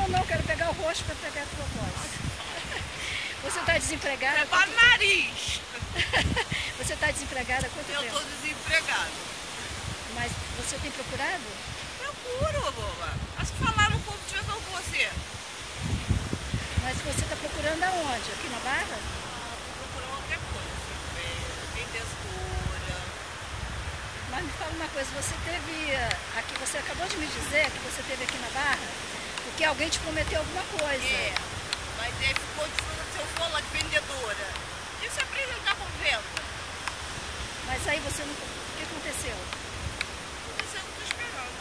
Não, quero pegar o rosto para pegar a tua voz. Você está desempregada? É para o nariz. Você está desempregada há quanto tempo? Eu estou desempregada. Mas você tem procurado? Procuro, boba. Mas falaram um pouco de vez com você. Mas você está procurando aonde? Aqui na Barra? Estou procurando qualquer coisa. Vendedora. Mas me fala uma coisa, você teve aqui, você acabou de me dizer que você teve aqui na Barra, porque alguém te prometeu alguma coisa. É, mas aí ficou de falar se eu for lá de vendedora. E se apresentar com venda? Mas aí você não... O que aconteceu? Você não está esperando.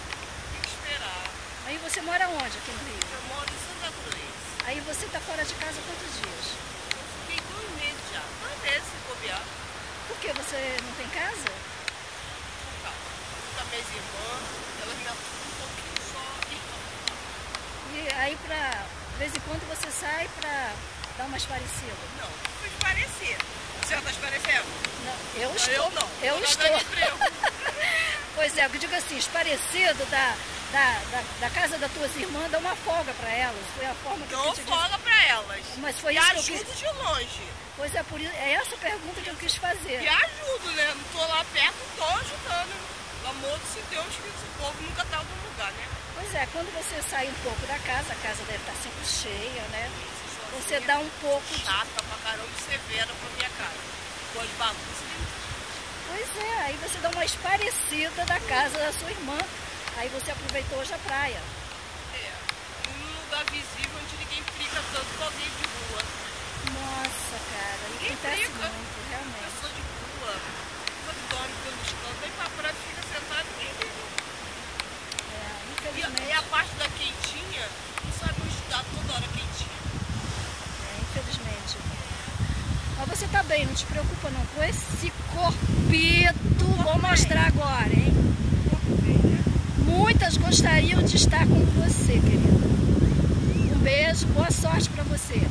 Tem que esperar. Aí você mora onde aqui no Rio? Eu moro em Santa Cruz. Aí você está fora de casa há quantos dias? Eu fiquei 2 meses já. 2 meses se bobear. Por que você não tem casa? Por causa. Com minhas irmãs, elas me ajudam um pouquinho só. E aí de vez em quando você sai para dar umas parecidas? Não, não fui parecer. Você está esparecendo? Não, eu estou. Eu não. Eu Tô estou. dando emprego. Pois é, eu digo assim, esparecido da casa das tuas irmãs, dá uma folga para elas. Foi a forma que eu Dou te folga para elas. Mas foi e isso que eu ajudo de longe. Pois é, é essa pergunta que eu quis fazer. E ajudo, né? Não tô lá perto, tô ajudando. Pelo amor de Deus, que esse povo nunca tá no lugar, né? Pois é, quando você sai um pouco da casa, a casa deve estar sempre cheia, né? Você dá um pouco de... Chata pra caramba e severa pra minha casa. Gosto de bagunça. Pois é, aí você dá uma esparecida da casa da sua irmã. Aí você aproveitou hoje a praia. É, num lugar visível onde ninguém fica tanto com alguém de rua. Nossa, cara, Ninguém acontece briga. muito, realmente. Pessoa de rua, quando dorme pelos cantos, vem pra praia, fica sentado e ninguém briga. É, infelizmente. E a parte da quentinha, não sabe onde está toda hora quentinha. Infelizmente. Mas você tá bem, não te preocupa não. Com esse corpito, vou mostrar agora, hein? Muitas gostariam de estar com você, querida. Um beijo, boa sorte pra você.